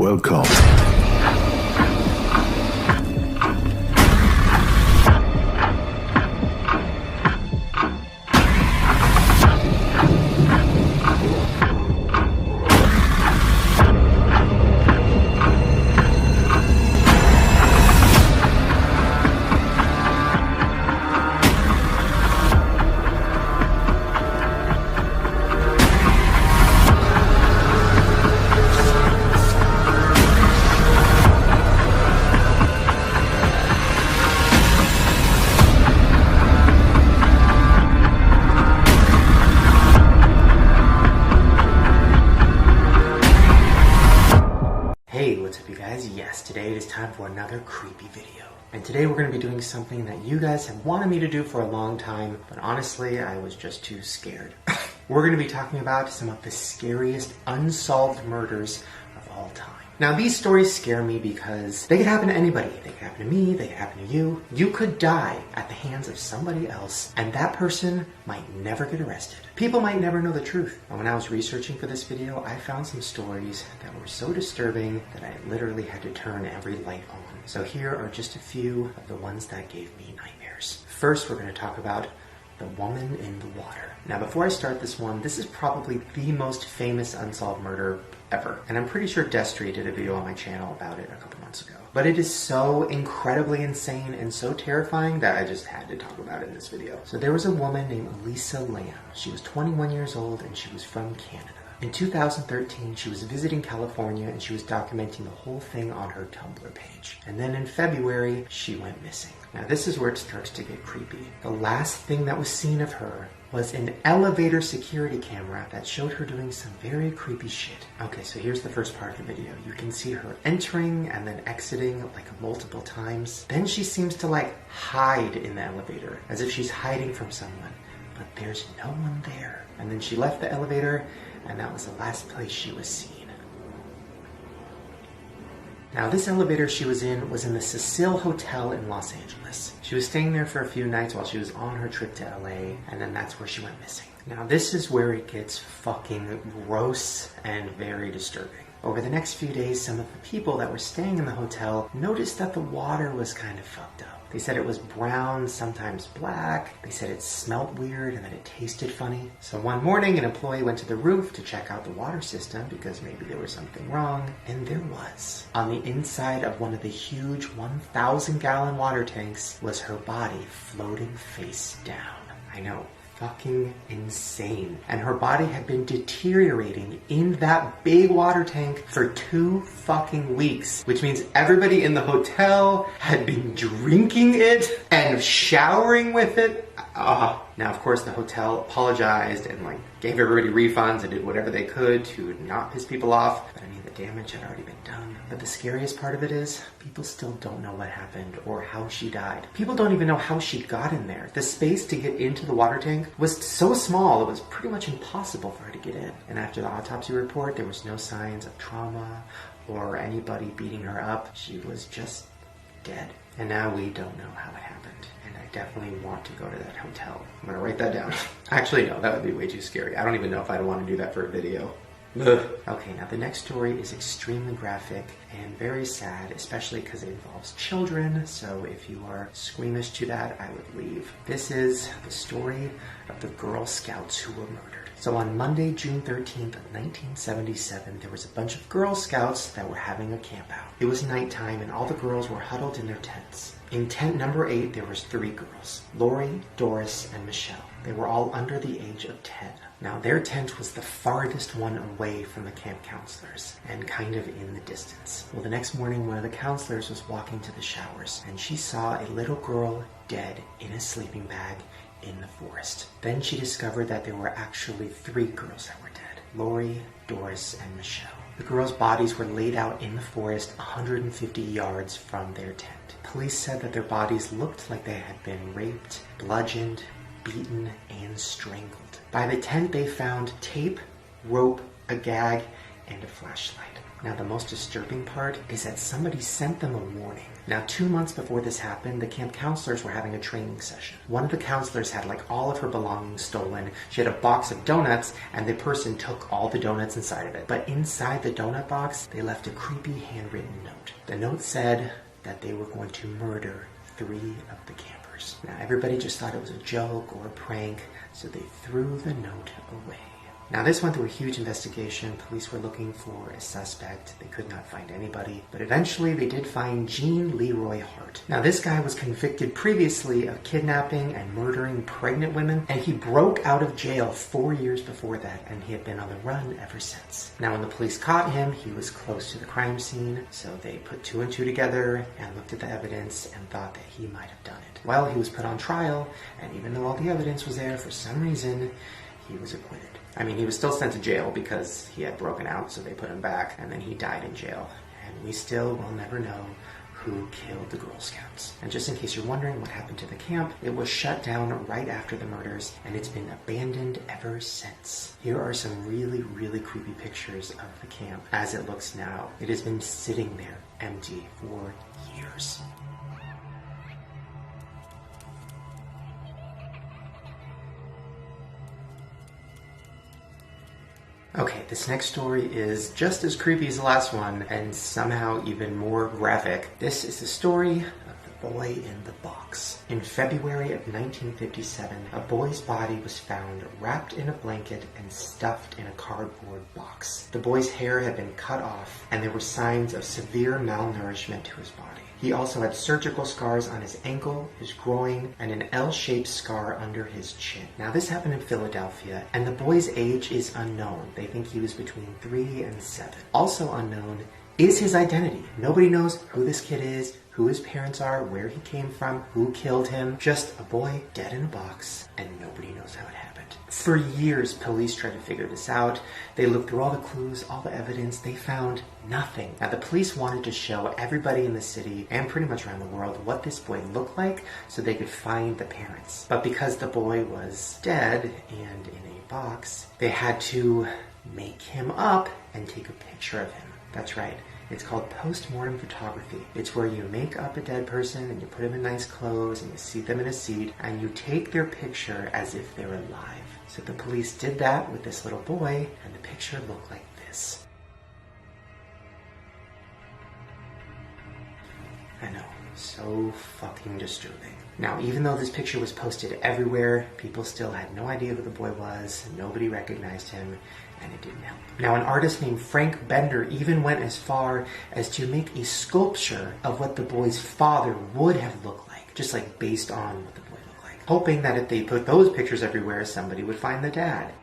Welcome. Hey, what's up you guys? Yes, today it is time for another creepy video. And today we're going to be doing something that you guys have wanted me to do for a long time, but honestly, I was just too scared. We're going to be talking about some of the scariest unsolved murders of all time. Now, these stories scare me because they could happen to anybody. They could happen to me, they could happen to you. You could die at the hands of somebody else, and that person might never get arrested. People might never know the truth. And when I was researching for this video, I found some stories that were so disturbing that I literally had to turn every light on. So here are just a few of the ones that gave me nightmares. First, we're going to talk about the woman in the water. Now, before I start this one, this is probably the most famous unsolved murder ever. And I'm pretty sure Destry did a video on my channel about it a couple months ago. But it is so incredibly insane and so terrifying that I just had to talk about it in this video. So there was a woman named Elisa Lam. She was 21 years old and she was from Canada. In 2013, she was visiting California and she was documenting the whole thing on her Tumblr page. And then in February, she went missing. Now this is where it starts to get creepy. The last thing that was seen of her was an elevator security camera that showed her doing some very creepy shit. Okay, so here's the first part of the video. You can see her entering and then exiting like multiple times. Then she seems to like hide in the elevator as if she's hiding from someone, but there's no one there. And then she left the elevator and that was the last place she was seen. Now, this elevator she was in the Cecil Hotel in Los Angeles. She was staying there for a few nights while she was on her trip to LA, and then that's where she went missing. Now, this is where it gets fucking gross and very disturbing. Over the next few days, some of the people that were staying in the hotel noticed that the water was kind of fucked up. They said it was brown, sometimes black. They said it smelled weird and that it tasted funny. So one morning, an employee went to the roof to check out the water system because maybe there was something wrong. And there was. On the inside of one of the huge 1,000-gallon water tanks was her body floating face down. I know. Fucking insane. And her body had been deteriorating in that big water tank for 2 fucking weeks, which means everybody in the hotel had been drinking it and showering with it. Now, of course, the hotel apologized and gave everybody refunds and did whatever they could to not piss people off. But I mean, the damage had already been done. But the scariest part of it is people still don't know what happened or how she died. People don't even know how she got in there. The space to get into the water tank was so small, it was pretty much impossible for her to get in. And after the autopsy report, there was no signs of trauma or anybody beating her up. She was just dead. And now we don't know how it happened. And I definitely want to go to that hotel. I'm gonna write that down. Actually, no, that would be way too scary. I don't even know if I'd want to do that for a video. Ugh. Okay, now the next story is extremely graphic and very sad, especially because it involves children. So if you are squeamish to that, I would leave. This is the story of the Girl Scouts who were murdered. So on Monday, June 13th, 1977, there was a bunch of Girl Scouts that were having a camp out. It was nighttime and all the girls were huddled in their tents. In tent number 8, there was 3 girls, Lori, Doris, and Michelle. They were all under the age of 10. Now, their tent was the farthest one away from the camp counselors and kind of in the distance. Well, the next morning, one of the counselors was walking to the showers and she saw a little girl dead in a sleeping bag in the forest. Then she discovered that there were actually 3 girls that were dead, Lori, Doris, and Michelle. The girls' bodies were laid out in the forest 150 yards from their tent. Police said that their bodies looked like they had been raped, bludgeoned, beaten, and strangled. By the tent, they found tape, rope, a gag, and a flashlight. Now, the most disturbing part is that somebody sent them a warning. Now, 2 months before this happened, the camp counselors were having a training session. One of the counselors had like all of her belongings stolen. She had a box of donuts, and the person took all the donuts inside of it. But inside the donut box, they left a creepy handwritten note. The note said that they were going to murder 3 of the campers. Now, everybody just thought it was a joke or a prank, so they threw the note away. Now, this went through a huge investigation. Police were looking for a suspect. They could not find anybody, but eventually they did find Gene Leroy Hart. Now, this guy was convicted previously of kidnapping and murdering pregnant women, and he broke out of jail 4 years before that, and he had been on the run ever since. Now, when the police caught him, he was close to the crime scene, so they put 2 and 2 together and looked at the evidence and thought that he might have done it. Well, he was put on trial, and even though all the evidence was there, for some reason, he was acquitted. I mean, he was still sent to jail because he had broken out, so they put him back, and then he died in jail. And we still will never know who killed the Girl Scouts. And just in case you're wondering what happened to the camp, it was shut down right after the murders, and it's been abandoned ever since. Here are some really, really creepy pictures of the camp as it looks now. It has been sitting there empty for years. Okay, this next story is just as creepy as the last one, and somehow even more graphic. This is the story of the boy in the box. In February of 1957, a boy's body was found wrapped in a blanket and stuffed in a cardboard box. The boy's hair had been cut off, and there were signs of severe malnourishment to his body. He also had surgical scars on his ankle, his groin, and an L-shaped scar under his chin. Now, this happened in Philadelphia, and the boy's age is unknown. They think he was between 3 and 7. Also unknown is his identity. Nobody knows who this kid is, who his parents are, where he came from, who killed him. Just a boy dead in a box, and nobody knows how it happened. For years, police tried to figure this out. They looked through all the clues, all the evidence. They found nothing. Now, the police wanted to show everybody in the city and pretty much around the world what this boy looked like so they could find the parents. But because the boy was dead and in a box, they had to make him up and take a picture of him. That's right. It's called post-mortem photography. It's where you make up a dead person and you put them in nice clothes and you seat them in a seat and you take their picture as if they're alive. So the police did that with this little boy, and the picture looked like this. I know, so fucking disturbing. Now, even though this picture was posted everywhere, people still had no idea who the boy was, nobody recognized him, and it didn't help. Now, an artist named Frank Bender even went as far as to make a sculpture of what the boy's father would have looked like, just like based on what the boy looked like, hoping that if they put those pictures everywhere, somebody would find the dad.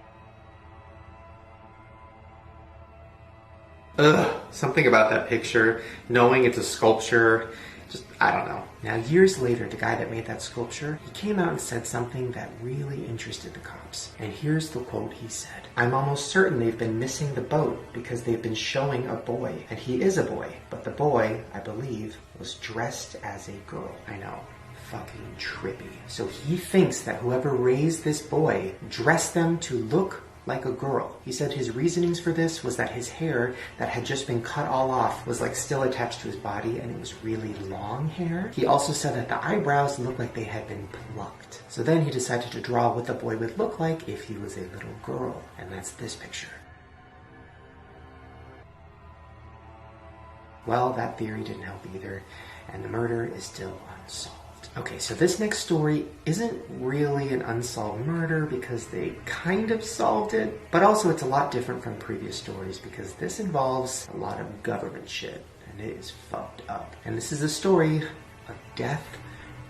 Ugh, something about that picture, knowing it's a sculpture, just, I don't know. Now, years later, the guy that made that sculpture, he came out and said something that really interested the cops. And here's the quote he said. "I'm almost certain they've been missing the boat because they've been showing a boy. And he is a boy. But the boy, I believe, was dressed as a girl." I know. Fucking trippy. So he thinks that whoever raised this boy dressed them to look like a girl. He said his reasonings for this was that his hair that had just been cut all off was like still attached to his body, and it was really long hair. He also said that the eyebrows looked like they had been plucked. So then he decided to draw what the boy would look like if he was a little girl, and that's this picture. Well, that theory didn't help either, and the murder is still unsolved. Okay, so this next story isn't really an unsolved murder because they kind of solved it, but also it's a lot different from previous stories because this involves a lot of government shit, and it is fucked up. And this is a story of death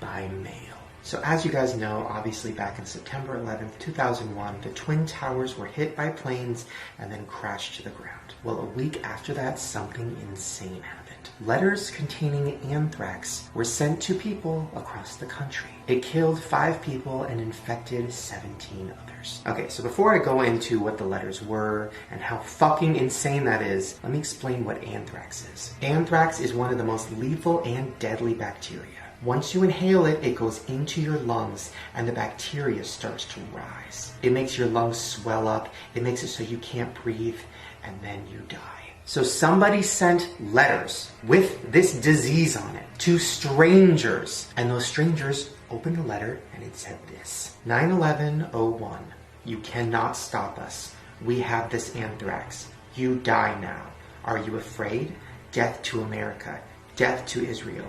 by mail. So as you guys know, obviously back in September 11th, 2001, the Twin Towers were hit by planes and then crashed to the ground. Well, a week after that, something insane happened. Letters containing anthrax were sent to people across the country. It killed 5 people and infected 17 others. Okay, so before I go into what the letters were and how fucking insane that is, let me explain what anthrax is. Anthrax is one of the most lethal and deadly bacteria. Once you inhale it, it goes into your lungs and the bacteria starts to rise. It makes your lungs swell up, it makes it so you can't breathe, and then you die. So somebody sent letters with this disease on it to strangers. And those strangers opened the letter and it said this: 9/11/01. You cannot stop us. We have this anthrax. You die now. Are you afraid? Death to America. Death to Israel.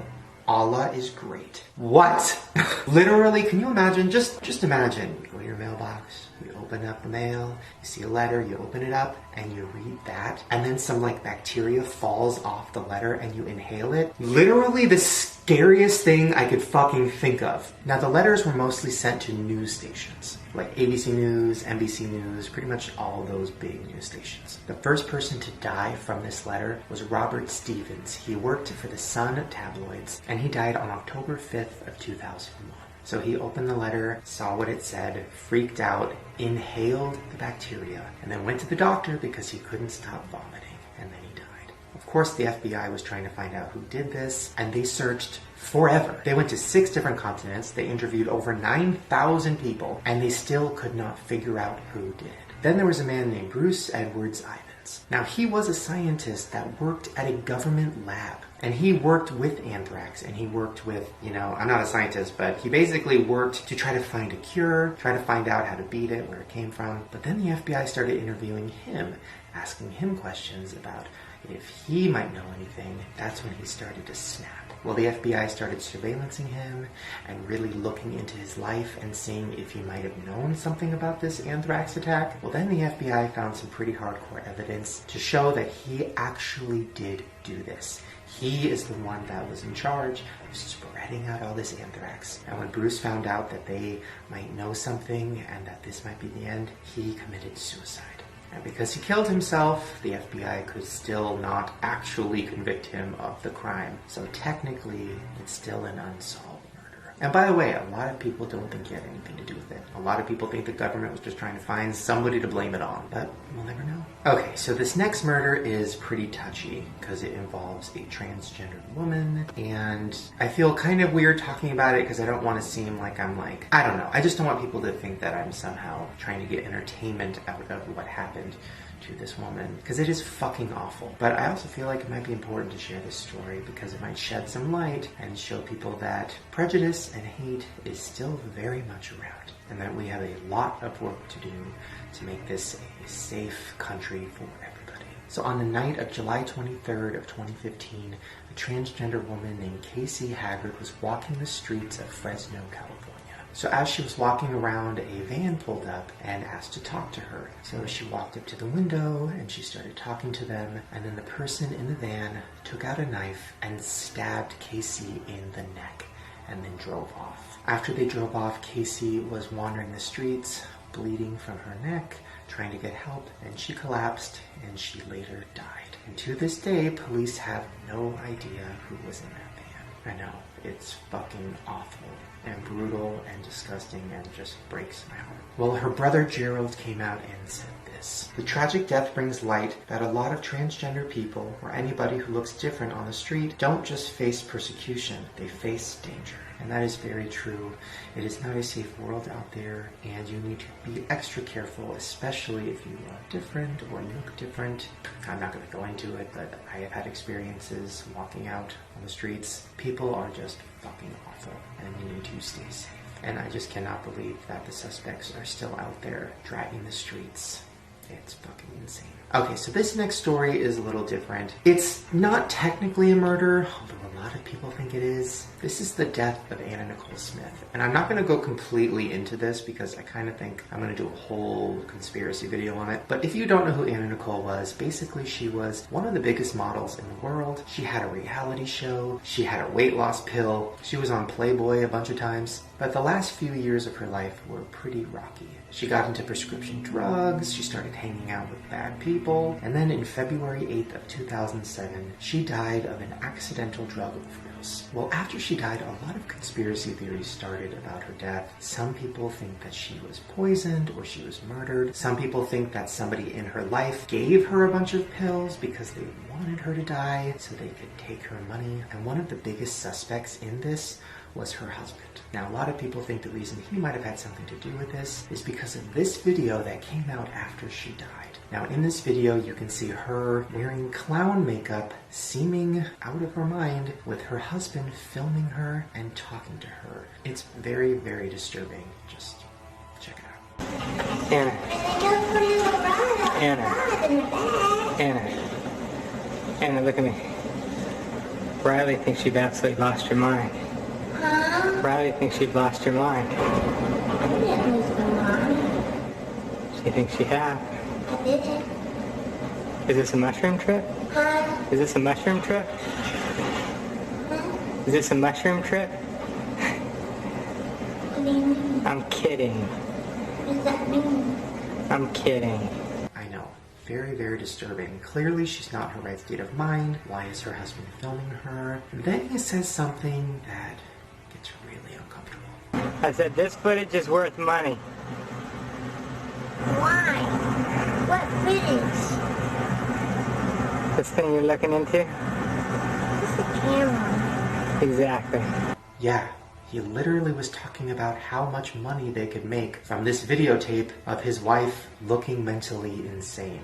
Allah is great. What? Literally, can you imagine? Just imagine. You go to your mailbox, you open up the mail, you see a letter, you open it up, and you read that, and then some like bacteria falls off the letter and you inhale it. Literally the scariest thing I could fucking think of. Now the letters were mostly sent to news stations, like ABC News, NBC News, pretty much all those big news stations. The first person to die from this letter was Robert Stevens. He worked for the Sun tabloids, and he died on October 5th of 2001. So he opened the letter, saw what it said, freaked out, inhaled the bacteria, and then went to the doctor because he couldn't stop vomiting, and then he died. Of course, the FBI was trying to find out who did this, and they searched forever. They went to 6 different continents, they interviewed over 9,000 people, and they still could not figure out who did it. Then there was a man named Bruce Edwards Ivins. Now, he was a scientist that worked at a government lab. And he worked with anthrax, and he worked with, I'm not a scientist, but he basically worked to try to find a cure, try to find out how to beat it, where it came from. But then the FBI started interviewing him, asking him questions about if he might know anything. That's when he started to snap. Well, the FBI started surveillancing him and really looking into his life and seeing if he might have known something about this anthrax attack. Well, then the FBI found some pretty hardcore evidence to show that he actually did do this. He is the one that was in charge of spreading out all this anthrax. And when Bruce found out that they might know something and that this might be the end, he committed suicide. And because he killed himself, the FBI could still not actually convict him of the crime. So technically, it's still an unsolved murder. And by the way, a lot of people don't think he had anything to do with it. A lot of people think the government was just trying to find somebody to blame it on, but we'll never know. Okay, so this next murder is pretty touchy because it involves a transgender woman, and I feel kind of weird talking about it because I don't want to seem like I don't know. I just don't want people to think that I'm somehow trying to get entertainment out of what happened to this woman, because it is fucking awful. But I also feel like it might be important to share this story because it might shed some light and show people that prejudice and hate is still very much around, and that we have a lot of work to do to make this a safe country for everybody. So on the night of July 23rd of 2015, a transgender woman named Casey Haggard was walking the streets of Fresno, California. So as she was walking around, a van pulled up and asked to talk to her. So she walked up to the window and she started talking to them, and then the person in the van took out a knife and stabbed Casey in the neck and then drove off. After they drove off, Casey was wandering the streets, bleeding from her neck, trying to get help, and she collapsed and she later died. And to this day, police have no idea who was in that van. I know, it's fucking awful and brutal and disgusting and just breaks my heart. Well, her brother Gerald came out and said this: "The tragic death brings light that a lot of transgender people, or anybody who looks different on the street, don't just face persecution, they face danger." And that is very true. It is not a safe world out there, and you need to be extra careful, especially if you are different or you look different. I'm not going to go into it, but I have had experiences walking out on the streets. People are just fucking awful, and you need to stay safe. And I just cannot believe that the suspects are still out there dragging the streets. It's fucking insane. Okay, so this next story is a little different. It's not technically a murder, although a lot of people think it is. This is the death of Anna Nicole Smith. And I'm not going to go completely into this because I kind of think I'm going to do a whole conspiracy video on it. But if you don't know who Anna Nicole was, basically she was one of the biggest models in the world. She had a reality show. She had a weight loss pill. She was on Playboy a bunch of times. But the last few years of her life were pretty rocky. She got into prescription drugs, she started hanging out with bad people, and then in February 8th of 2007, she died of an accidental drug overdose. Well, after she died, a lot of conspiracy theories started about her death. Some people think that she was poisoned or she was murdered. Some people think that somebody in her life gave her a bunch of pills because they wanted her to die so they could take her money. And one of the biggest suspects in this was her husband. Now, a lot of people think the reason he might have had something to do with this is because of this video that came out after she died. Now in this video, you can see her wearing clown makeup, seeming out of her mind, with her husband filming her and talking to her. It's very, very disturbing. Just check it out. Anna. Anna, look at me. Riley thinks you've absolutely lost your mind. Huh? Riley thinks you've lost your mind. I didn't lose my mind. She thinks you have. I didn't. Is this a mushroom trip? Huh? Is this a mushroom trip? Huh? Is this a mushroom trip? What do you mean? I'm kidding. What does that mean? I'm kidding. I know. Very, very disturbing. Clearly she's not in her right state of mind. Why is her husband filming her? And then he says something that gets really uncomfortable. I said this footage is worth money. Why? What footage? This thing you're looking into? It's a camera. Exactly. Yeah, he literally was talking about how much money they could make from this videotape of his wife looking mentally insane.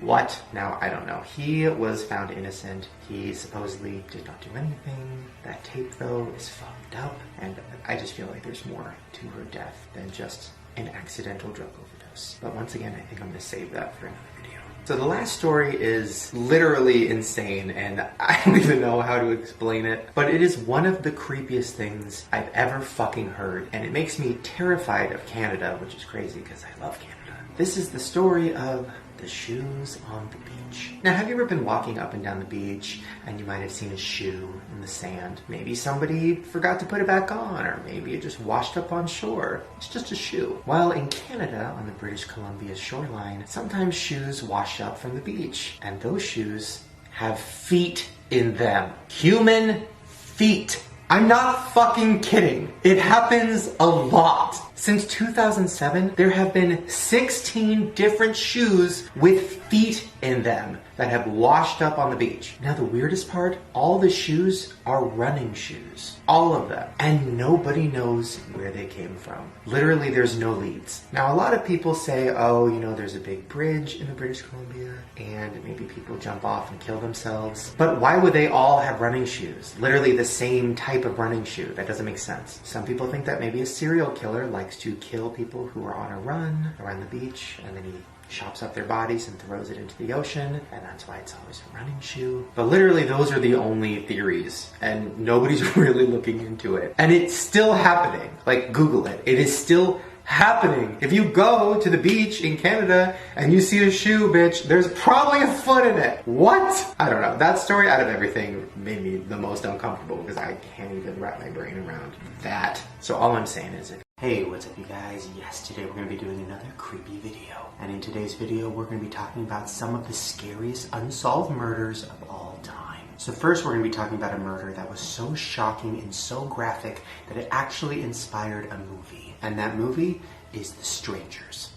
What? Now, I don't know. He was found innocent. He supposedly did not do anything. That tape, though, is fucked up. And I just feel like there's more to her death than just an accidental drug overdose. But once again, I think I'm going to save that for another video. So the last story is literally insane, and I don't even know how to explain it. But it is one of the creepiest things I've ever fucking heard. And it makes me terrified of Canada, which is crazy because I love Canada. This is the story of the shoes on the beach. Now, have you ever been walking up and down the beach and you might have seen a shoe in the sand? Maybe somebody forgot to put it back on, or maybe it just washed up on shore. It's just a shoe. Well, in Canada, on the British Columbia shoreline, sometimes shoes wash up from the beach, and those shoes have feet in them. Human feet. I'm not fucking kidding. It happens a lot. Since 2007, there have been 16 different shoes with feet in them that have washed up on the beach. Now the weirdest part, all the shoes are running shoes. All of them. And nobody knows where they came from. Literally, there's no leads. Now a lot of people say, oh, you know, there's a big bridge in the British Columbia and maybe people jump off and kill themselves. But why would they all have running shoes? Literally the same type of running shoe. That doesn't make sense. Some people think that maybe a serial killer likes to kill people who are on a run around the beach, and then he chops up their bodies and throws it into the ocean, and that's why it's always a running shoe. But literally those are the only theories, and nobody's really looking into it. And it's still happening. Like, Google it. It is still happening. If you go to the beach in Canada and you see a shoe, bitch, there's probably a foot in it. What? I don't know. That story out of everything made me the most uncomfortable because I can't even wrap my brain around that. So all I'm saying is, hey, what's up you guys? Yes, today we're going to be doing another creepy video. And in today's video, we're going to be talking about some of the scariest unsolved murders of all time. So first, we're going to be talking about a murder that was so shocking and so graphic that it actually inspired a movie. And that movie is The Strangers.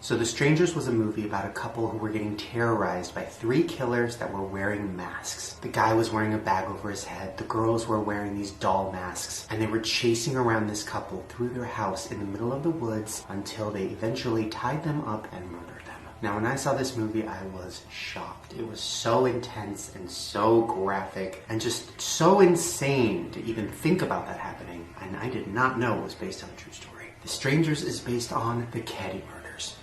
So The Strangers was a movie about a couple who were getting terrorized by 3 killers that were wearing masks. The guy was wearing a bag over his head, the girls were wearing these doll masks, and they were chasing around this couple through their house in the middle of the woods until they eventually tied them up and murdered them. Now when I saw this movie, I was shocked. It was so intense and so graphic and just so insane to even think about that happening, and I did not know it was based on a true story. The Strangers is based on the Keddie murders.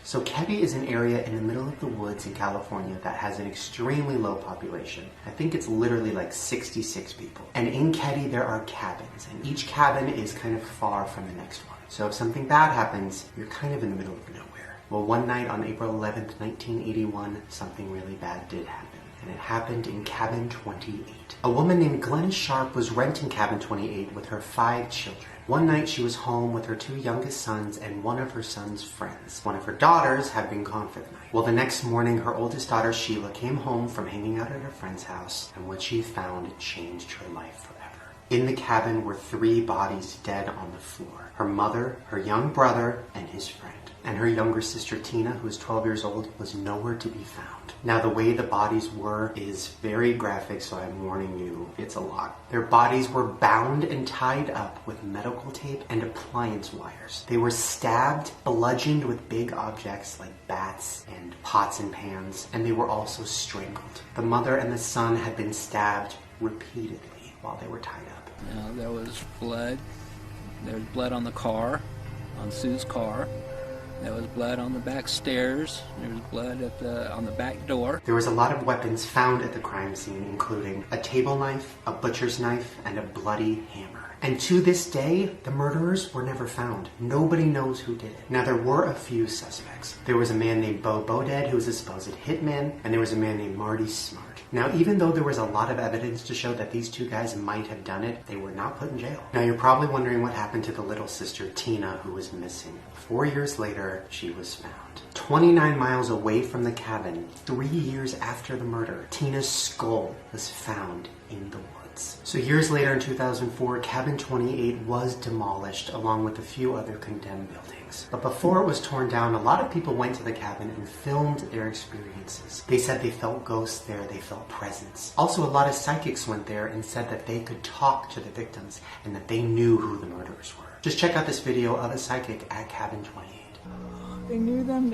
So Keddie is an area in the middle of the woods in California that has an extremely low population. I think it's literally like 66 people. And in Keddie there are cabins, and each cabin is kind of far from the next one. So if something bad happens, you're kind of in the middle of nowhere. Well, one night on April 11th, 1981, something really bad did happen. And it happened in cabin 28. A woman named Glenna Sharp was renting cabin 28 with her 5 children. One night she was home with her 2 youngest sons and one of her son's friends. One of her daughters had been gone for the night. Well, the next morning, her oldest daughter Sheila came home from hanging out at her friend's house, and what she found changed her life forever. In the cabin were 3 bodies dead on the floor. Her mother, her young brother, and his friend. And her younger sister Tina, who was 12 years old, was nowhere to be found. Now the way the bodies were is very graphic, so I'm warning you, it's a lot. Their bodies were bound and tied up with medical tape and appliance wires. They were stabbed, bludgeoned with big objects like bats and pots and pans, and they were also strangled. The mother and the son had been stabbed repeatedly while they were tied up. Now, there was blood. There was blood on the car, on Sue's car. There was blood on the back stairs. There was blood on the back door. There was a lot of weapons found at the crime scene, including a table knife, a butcher's knife, and a bloody hammer. And to this day, the murderers were never found. Nobody knows who did it. Now, there were a few suspects. There was a man named Bo Boded, who was a supposed hitman, and there was a man named Marty Smart. Now, even though there was a lot of evidence to show that these 2 guys might have done it, they were not put in jail. Now, you're probably wondering what happened to the little sister, Tina, who was missing. 4 years later, she was found. 29 miles away from the cabin, 3 years after the murder, Tina's skull was found in the woods. So years later in 2004, Cabin 28 was demolished along with a few other condemned buildings. But before it was torn down, a lot of people went to the cabin and filmed their experiences. They said they felt ghosts there, they felt presence. Also, a lot of psychics went there and said that they could talk to the victims and that they knew who the murderers were. Just check out this video of a psychic at Cabin 28. They knew them,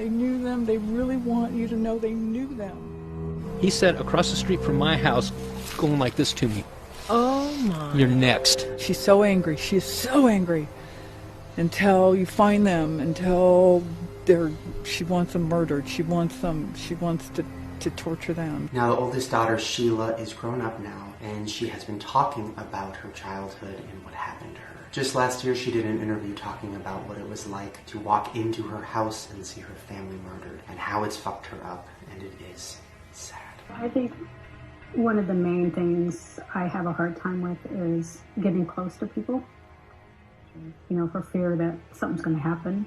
they really want you to know they knew them. He sat across the street from my house going like this to me. Oh my. You're next. She's so angry, she's so angry. Until you find them, until she wants them murdered, she wants to torture them. Now, the oldest daughter, Sheila, is grown up now, and she has been talking about her childhood and what happened to her. Just last year, she did an interview talking about what it was like to walk into her house and see her family murdered, and how it's fucked her up, and it is sad. I think one of the main things I have a hard time with is getting close to people, for fear that something's going to happen.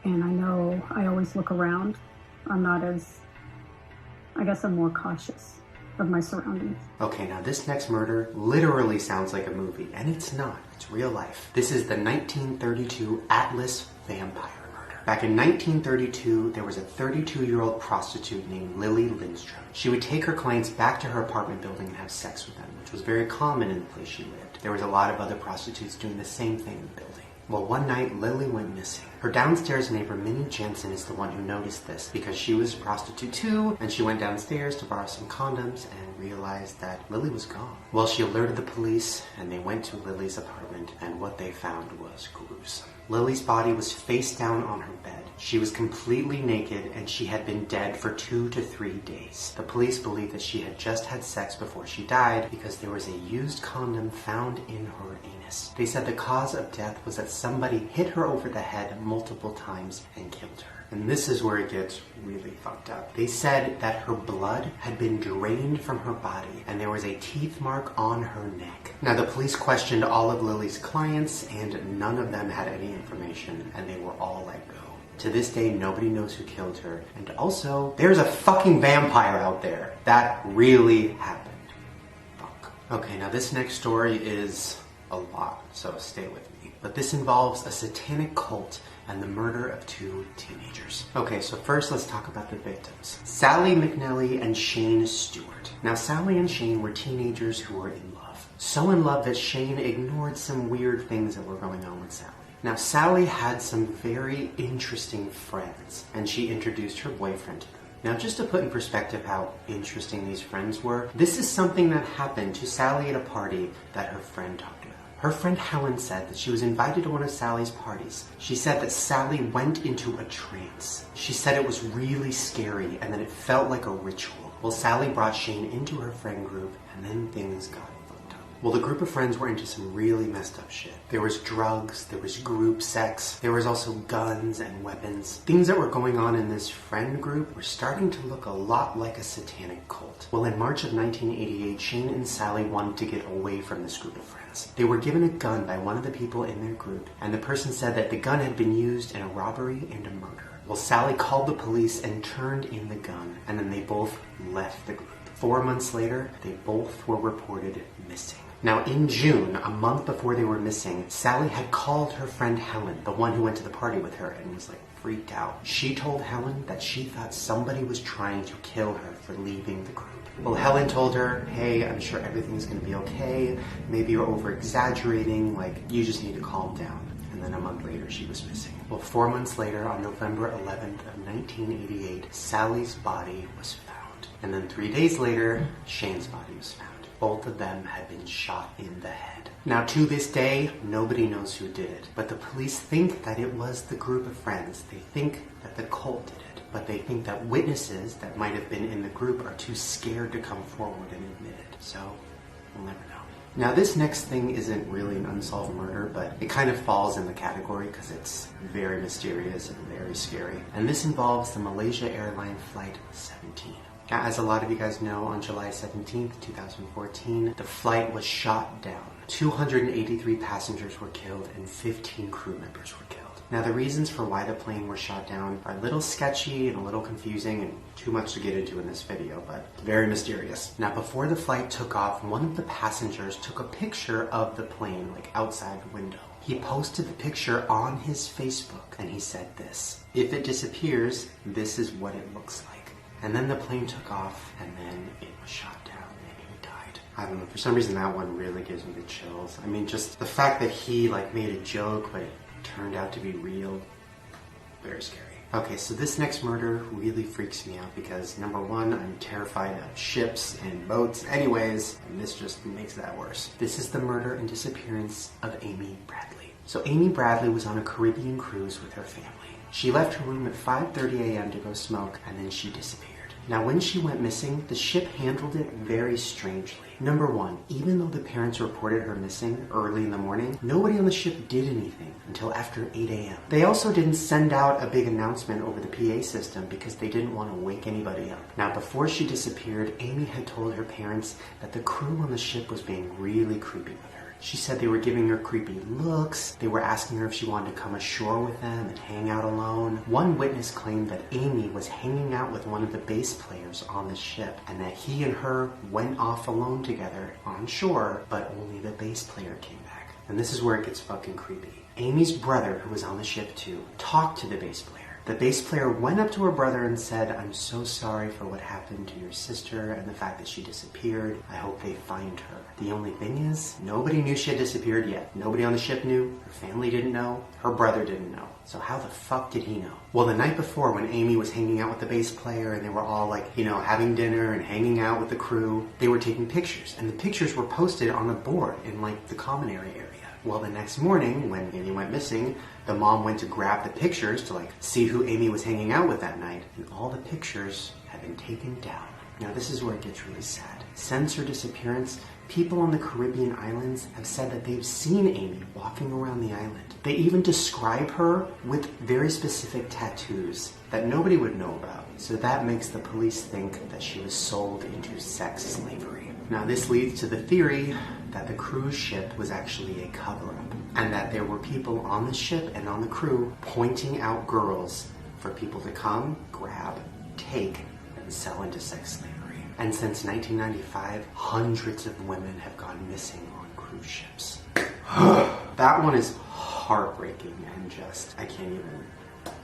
And I know I always look around. I'm more cautious of my surroundings. Okay, now this next murder literally sounds like a movie, and it's not. It's real life. This is the 1932 Atlas vampire murder. Back in 1932, there was a 32-year-old prostitute named Lily Lindstrom. She would take her clients back to her apartment building and have sex with them, which was very common in the place she lived. There was a lot of other prostitutes doing the same thing in the building. Well, one night, Lily went missing. Her downstairs neighbor, Minnie Jensen, is the one who noticed this because she was a prostitute too, and she went downstairs to borrow some condoms and realized that Lily was gone. Well, she alerted the police, and they went to Lily's apartment, and what they found was gruesome. Lily's body was face down on her bed. She was completely naked, and she had been dead for 2 to 3 days. The police believe that she had just had sex before she died because there was a used condom found in her anus. They said the cause of death was that somebody hit her over the head multiple times and killed her. And this is where it gets really fucked up. They said that her blood had been drained from her body and there was a teeth mark on her neck. Now, the police questioned all of Lily's clients and none of them had any information, and they were all let go. To this day, nobody knows who killed her. And also, there's a fucking vampire out there. That really happened. Fuck. Okay, now this next story is a lot, so stay with me. But this involves a satanic cult and the murder of 2 teenagers. Okay, so first let's talk about the victims. Sally McNally and Shane Stewart. Now, Sally and Shane were teenagers who were in love. So in love that Shane ignored some weird things that were going on with Sally. Now, Sally had some very interesting friends, and she introduced her boyfriend to them. Now, just to put in perspective how interesting these friends were, this is something that happened to Sally at a party that her friend talked about. Her friend Helen said that she was invited to one of Sally's parties. She said that Sally went into a trance. She said it was really scary and that it felt like a ritual. Well, Sally brought Shane into her friend group, and then things got fucked up. Well, the group of friends were into some really messed up shit. There was drugs, there was group sex, there was also guns and weapons. Things that were going on in this friend group were starting to look a lot like a satanic cult. Well, in March of 1988, Shane and Sally wanted to get away from this group of friends. They were given a gun by one of the people in their group, and the person said that the gun had been used in a robbery and a murder. Well, Sally called the police and turned in the gun, and then they both left the group. 4 months later, they both were reported missing. Now, in June, a month before they were missing, Sally had called her friend Helen, the one who went to the party with her, and was like freaked out. She told Helen that she thought somebody was trying to kill her for leaving the group. Well, Helen told her, hey, I'm sure everything's going to be okay. Maybe you're over-exaggerating. Like, you just need to calm down. And then a month later, she was missing. Well, 4 months later, on November 11th of 1988, Sally's body was found. And then 3 days later, Shane's body was found. Both of them had been shot in the head. Now, to this day, nobody knows who did it. But the police think that it was the group of friends. They think that the cult did it. But they think that witnesses that might have been in the group are too scared to come forward and admit it. So, we'll never know. Now, this next thing isn't really an unsolved murder, but it kind of falls in the category because it's very mysterious and very scary. And this involves the Malaysia Airline Flight 17. Now, as a lot of you guys know, on July 17th, 2014, the flight was shot down. 283 passengers were killed and 15 crew members were killed. Now, the reasons for why the plane was shot down are a little sketchy and a little confusing and too much to get into in this video, but very mysterious. Now, before the flight took off, one of the passengers took a picture of the plane, like outside the window. He posted the picture on his Facebook and he said this: "If it disappears, this is what it looks like." And then the plane took off and then it was shot down and he died. I don't know, for some reason that one really gives me the chills. I mean, just the fact that he like made a joke, but it turned out to be real, very scary. Okay, so this next murder really freaks me out because, number one, I'm terrified of ships and boats anyways, and this just makes that worse. This is the murder and disappearance of Amy Bradley. So Amy Bradley was on a Caribbean cruise with her family. She left her room at 5:30 a.m. to go smoke, and then she disappeared. Now, when she went missing, the ship handled it very strangely. Number one, even though the parents reported her missing early in the morning, nobody on the ship did anything until after 8 a.m. They also didn't send out a big announcement over the PA system because they didn't want to wake anybody up. Now, before she disappeared, Amy had told her parents that the crew on the ship was being really creepy with her. She said they were giving her creepy looks. They were asking her if she wanted to come ashore with them and hang out alone. One witness claimed that Amy was hanging out with one of the bass players on the ship and that he and her went off alone together on shore, but only the bass player came back. And this is where it gets fucking creepy. Amy's brother, who was on the ship too, talked to the bass player. The bass player went up to her brother and said, "I'm so sorry for what happened to your sister and the fact that she disappeared. I hope they find her." The only thing is, nobody knew she had disappeared yet. Nobody on the ship knew. Her family didn't know. Her brother didn't know. So how the fuck did he know? Well, the night before, when Amy was hanging out with the bass player and they were all like, having dinner and hanging out with the crew, they were taking pictures. And the pictures were posted on a board in like the common area. Well, the next morning, when Amy went missing, the mom went to grab the pictures to see who Amy was hanging out with that night, and all the pictures had been taken down. Now, this is where it gets really sad. Since her disappearance, people on the Caribbean islands have said that they've seen Amy walking around the island. They even describe her with very specific tattoos that nobody would know about. So that makes the police think that she was sold into sex slavery. Now, this leads to the theory that the cruise ship was actually a cover-up, and that there were people on the ship and on the crew pointing out girls for people to come, grab, take, and sell into sex slavery. And since 1995, hundreds of women have gone missing on cruise ships. That one is heartbreaking and I can't even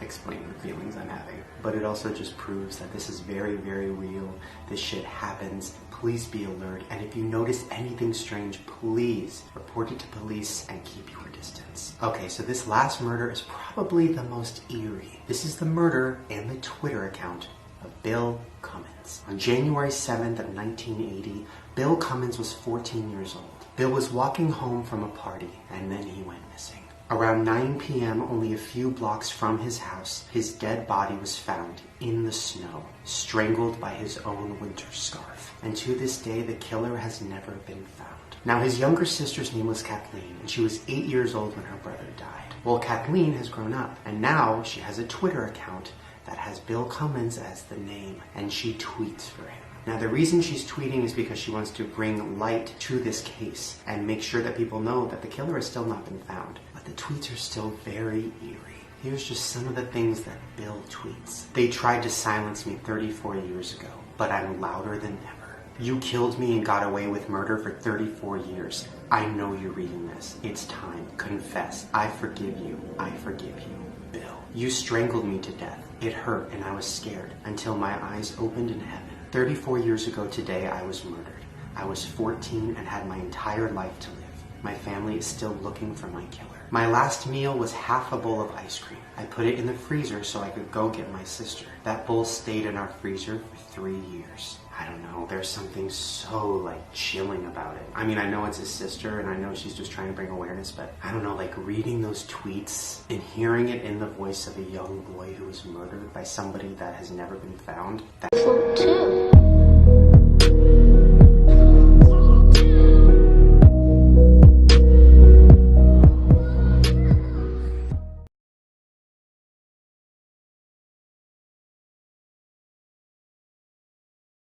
explain the feelings I'm having. But it also just proves that this is very, very real. This shit happens. Please be alert. And if you notice anything strange, please report it to police and keep your distance. Okay, so this last murder is probably the most eerie. This is the murder and the Twitter account of Bill Cummins. On January 7th of 1980, Bill Cummins was 14 years old. Bill was walking home from a party and then he went missing. Around 9 p.m., only a few blocks from his house, his dead body was found in the snow, strangled by his own winter scarf. And to this day, the killer has never been found. Now, his younger sister's name was Kathleen, and she was 8 years old when her brother died. Well, Kathleen has grown up, and now she has a Twitter account that has Bill Cummins as the name, and she tweets for him. Now, the reason she's tweeting is because she wants to bring light to this case and make sure that people know that the killer has still not been found. But the tweets are still very eerie. Here's just some of the things that Bill tweets. "They tried to silence me 34 years ago, but I'm louder than ever. You killed me and got away with murder for 34 years. I know you're reading this. It's time. Confess. I forgive you. I forgive you. Bill. You strangled me to death. It hurt and I was scared until my eyes opened in heaven. 34 years ago today, I was murdered. I was 14 and had my entire life to live. My family is still looking for my killer. My last meal was half a bowl of ice cream. I put it in the freezer so I could go get my sister. That bowl stayed in our freezer for 3 years. I don't know, there's something so like chilling about it. I mean, I know it's his sister and I know she's just trying to bring awareness, but I don't know, like reading those tweets and hearing it in the voice of a young boy who was murdered by somebody that has never been found, that